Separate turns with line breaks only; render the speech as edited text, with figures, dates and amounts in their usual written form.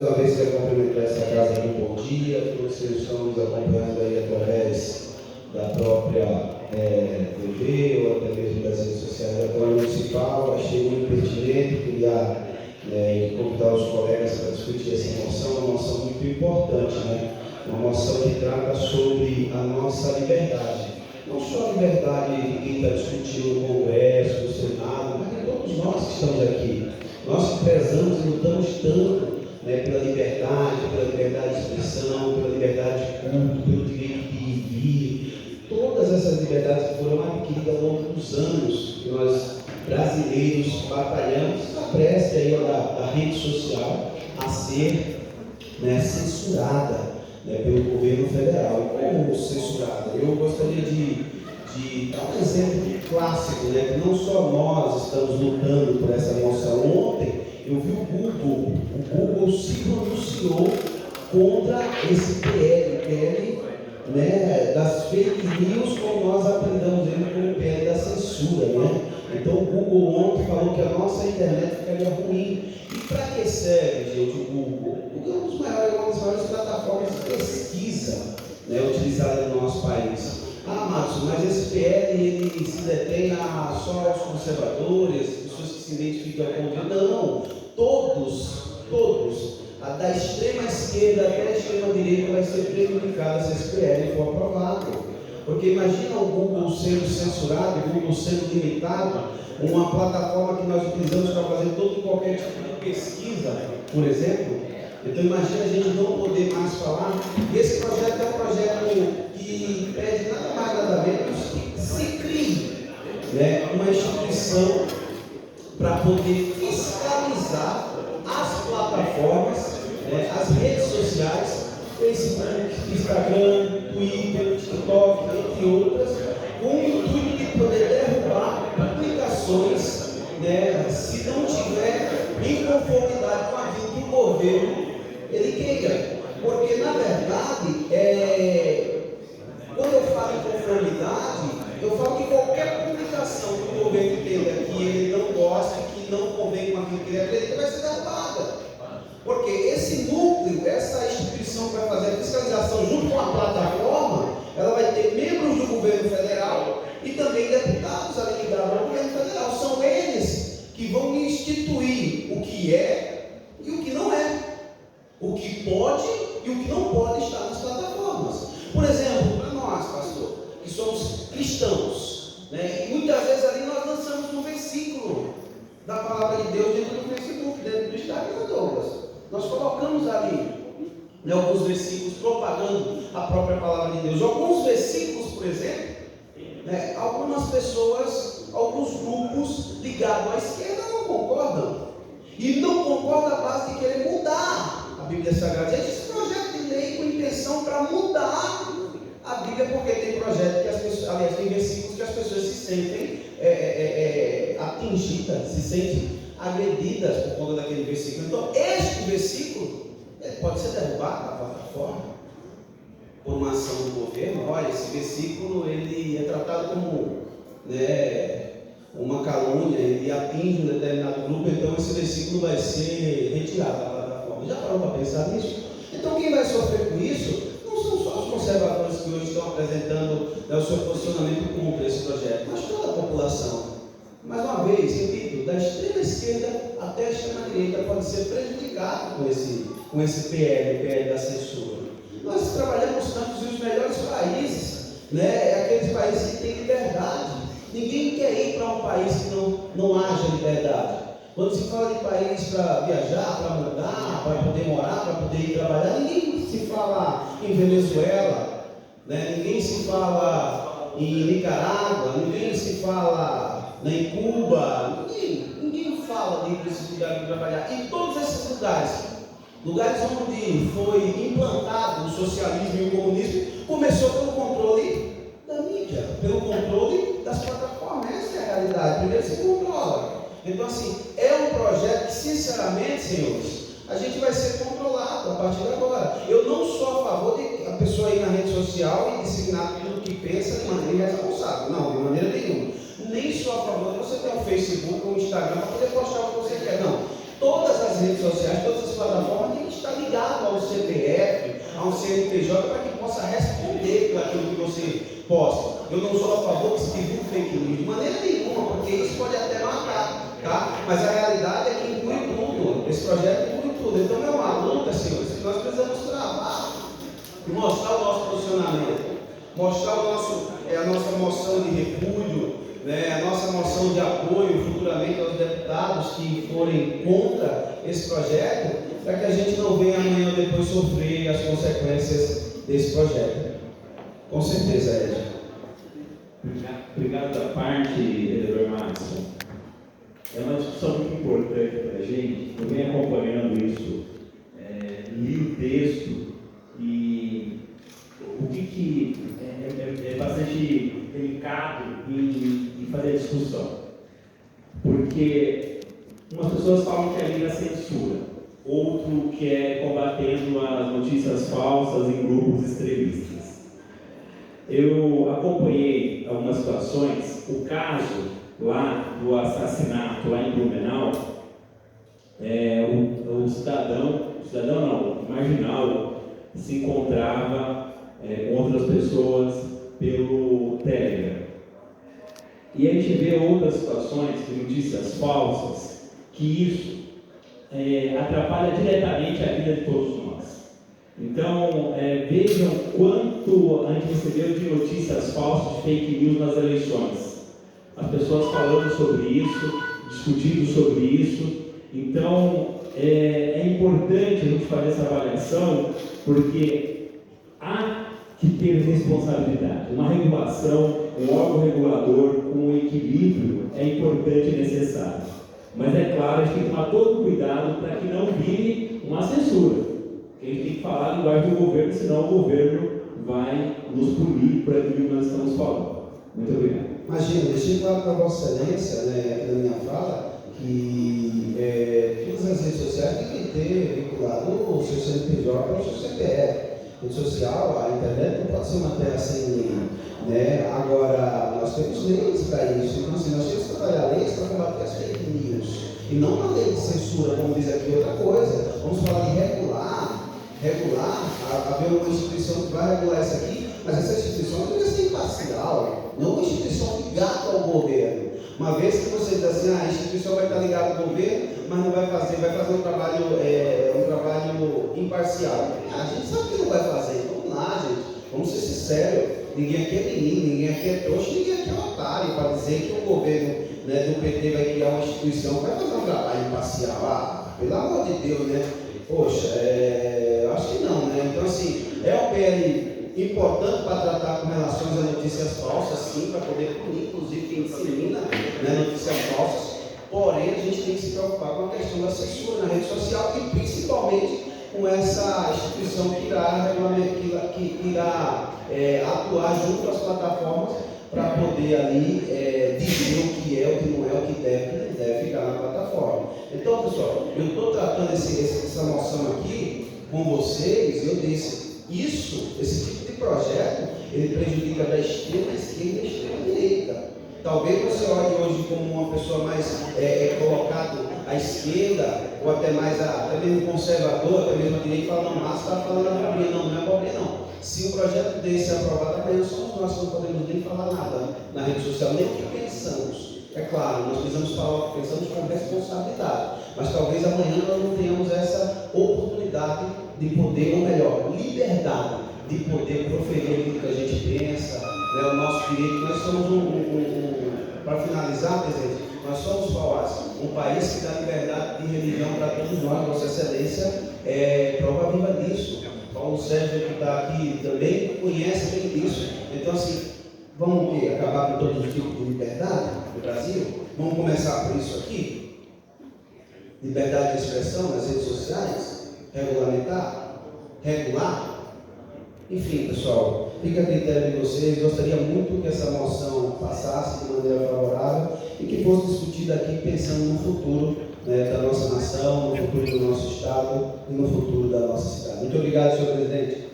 Uma vez que eu cumprimentar essa casa aqui, bom dia, todos vocês estão nos acompanhando aí através da própria TV ou até mesmo das redes sociais da Câmara Municipal. Achei muito pertinente, queria convidar os colegas para discutir essa moção, uma moção muito importante, né? Uma moção que trata sobre a nossa liberdade. Não só a liberdade de quem está discutindo no Congresso, no Senado, mas de todos nós que estamos aqui. Nós que prezamos e lutamos tanto pela liberdade de expressão, pela liberdade de culto, pelo direito de ir e vir, todas essas liberdades que foram adquiridas ao longo dos anos que nós brasileiros batalhamos, está prestes aí da rede social a ser censurada pelo governo federal. E como censurada? Eu gostaria de dar um exemplo clássico, que não só nós estamos lutando por essa moção. Ontem eu vi o Google se pronunciou contra esse PL das fake news, como nós aprendemos ele como PL da censura, Então o Google ontem falou que a nossa internet ficaria ruim. E para que serve, gente, o Google? Porque é uma das maiores plataformas de pesquisa utilizada no nosso país. Márcio, mas esse PL ele se detém só aos conservadores, pessoas que se identificam com o não, todos, da extrema esquerda até a extrema direita vai ser prejudicada se esse PL for aprovado. Porque imagina o Google sendo censurado, o Google sendo limitado, uma plataforma que nós utilizamos para fazer todo e qualquer tipo de pesquisa, por exemplo. Então imagina a gente não poder mais falar. E esse projeto é um projeto que pede nada mais nada menos que se crie uma instituição para poder fiscalizar as plataformas, as redes sociais, Facebook, Instagram, Twitter, TikTok, entre outras, com o intuito de poder derrubar publicações se não tiver em conformidade com aquilo que o governo ele queira. Porque, na verdade, quando eu falo em conformidade, eu falo que qualquer publicação que o governo entenda que ele não gosta, que não convém com aquilo que ele acredita, vai ser derrubada. Porque esse núcleo, essa instituição que vai fazer a fiscalização junto com a plataforma, ela vai ter membros do governo federal e também deputados ali ligados ao governo federal. São eles que vão instituir o que é e o que não é, o que pode e o que não pode estar nas plataformas. Por exemplo, para nós, pastor, que somos cristãos, e muitas vezes ali nós lançamos um versículo da palavra de Deus dentro do Facebook, dentro do Instagram, Douglas. Nós colocamos ali alguns versículos propagando a própria palavra de Deus. Alguns versículos, por exemplo, algumas pessoas, alguns grupos ligados à esquerda não concordam. E não concordam à base de querer mudar a Bíblia Sagrada. Gente, esse projeto de lei com intenção para mudar a Bíblia, porque tem projeto que as pessoas, aliás, tem versículos que as pessoas se sentem atingidas, se sentem agredidas por conta daquele versículo. Então, este versículo ele pode ser derrubado da plataforma por uma ação do governo. Olha, esse versículo ele é tratado como uma calúnia, ele atinge um determinado grupo, então esse versículo vai ser retirado da plataforma. Já parou para pensar nisso? Então, quem vai sofrer com isso não são só os conservadores que hoje estão apresentando o seu posicionamento contra esse projeto, mas toda a população. Mais uma vez, repito, da extrema esquerda até a extrema direita pode ser prejudicado com esse PL da censura. Nós trabalhamos tanto nos melhores países, aqueles países que têm liberdade. Ninguém quer ir para um país que não haja liberdade. Quando se fala de país para viajar, para mudar, para poder morar, para poder ir trabalhar, ninguém se fala em Venezuela, ninguém se fala em Nicarágua, ninguém se fala em Cuba, ninguém fala desses lugares de trabalhar. Em todos esses lugares onde foi implantado o socialismo e o comunismo, começou pelo controle da mídia, pelo controle das plataformas. Essa é a realidade. Primeiro se controla. Então, assim, é um projeto que, sinceramente, senhores, a gente vai ser controlado a partir de agora. Eu não sou a favor de a pessoa ir na rede social e disciplinar tudo que pensa de maneira irresponsável. Não, de maneira nenhuma. Nem sou a favor de você ter um Facebook ou um Instagram para poder postar o que você quer. Não. Todas as redes sociais, todas as plataformas têm que estar um CNPJ para que possa responder por aquilo que você posta. Eu não sou a favor que se divulgue fake news de maneira nenhuma, porque isso pode até matar, tá? Mas a realidade é que inclui tudo. Esse projeto inclui tudo. Então é uma luta, senhores, que nós precisamos travar e mostrar o nosso posicionamento, mostrar a nossa moção de repúdio, né, a nossa moção de apoio futuramente aos deputados que forem contra esse projeto, para que a gente não venha amanhã ou depois sofrer as consequências desse projeto. Com certeza, Ed.
Obrigado da parte, vereador Márcio. É uma discussão muito importante para a gente. Eu venho acompanhando isso, li o texto e o que é bastante delicado em fazer a discussão. Porque umas pessoas falam que ali é censura, outro que é combatendo as notícias falsas em grupos extremistas. Eu acompanhei algumas situações, o caso lá do assassinato lá em Blumenau, o marginal se encontrava com outras pessoas pelo Telegram. E a gente vê outras situações de notícias falsas, que isso atrapalha diretamente a vida de todos nós. Então, vejam quanto a gente recebeu de notícias falsas, de fake news nas eleições. As pessoas falando sobre isso, discutindo sobre isso. Então, é importante a gente fazer essa avaliação, porque há que ter responsabilidade. Uma regulação, um órgão regulador com um equilíbrio é importante e necessário. Mas é claro, a gente tem que tomar todo cuidado para que não vire uma censura. A gente tem que falar a linguagem do governo, senão o governo vai nos punir por aquilo que nós estamos falando. Muito obrigado.
Imagina, deixei claro para a Vossa Excelência, né, aqui na minha fala, que todas as redes sociais têm que ter vinculado o seu CNPJ ao seu CPF. Rede social, a internet não pode ser uma terra sem lei, né? Agora, nós temos leis para isso. Então, assim, nós temos que trabalhar leis para combater as fake news. E não uma lei de censura, como diz aqui outra coisa. Vamos falar de regular, haver uma instituição que vai regular isso aqui, mas essa instituição deve ser imparcial, não uma instituição ligada ao governo. Uma vez que você diz assim, a instituição vai estar ligada ao governo, mas não vai fazer um trabalho imparcial. A gente sabe que não vai fazer, então vamos lá, gente, vamos ser sinceros, ninguém aqui é menino, ninguém aqui é trouxa, ninguém aqui é otário para dizer que o governo, né, do PT vai criar uma instituição, vai fazer um trabalho imparcial. Pelo amor de Deus, né? Poxa, eu acho que não, né? Então, assim, é um PL importante para tratar com relações a notícias falsas, sim, para poder punir, inclusive, quem dissemina, né, notícias falsas. Porém, a gente tem que se preocupar com a questão da censura na rede social e, principalmente, com essa instituição que irá atuar junto às plataformas para poder ali dizer o que é, o que não é, o que deve ficar na plataforma. Então, pessoal, eu estou tratando essa moção aqui com vocês, eu disse, esse tipo de projeto, ele prejudica da extrema esquerda e da extrema direita. Talvez você olhe hoje como uma pessoa mais colocada à esquerda, ou até mais até mesmo conservador, até mesmo a direita, e fala, não, mas está falando abobrinha, não é abobrinha não. Se um projeto desse é aprovado, amanhã somos nós que não podemos nem falar nada na rede social, nem o que pensamos. É claro, nós precisamos falar o que pensamos com responsabilidade, mas talvez amanhã nós não tenhamos essa oportunidade de poder, ou melhor, liberdade de poder proferir aquilo que a gente pensa, né, o nosso direito. Nós somos para finalizar, presidente, nós somos um país que dá liberdade de religião para todos nós. Vossa Excelência é prova viva disso. Paulo Sérgio, que está aqui também, conhece bem disso. Então, assim, vamos acabar com todos os tipos de liberdade no Brasil? Vamos começar por isso aqui? Liberdade de expressão nas redes sociais? Regular? Enfim, pessoal, fica a critério de vocês. Gostaria muito que essa moção passasse de maneira favorável e que fosse discutida aqui pensando no futuro, né, da nossa nação, no futuro do nosso Estado e no futuro da nossa cidade. Muito obrigado, senhor presidente.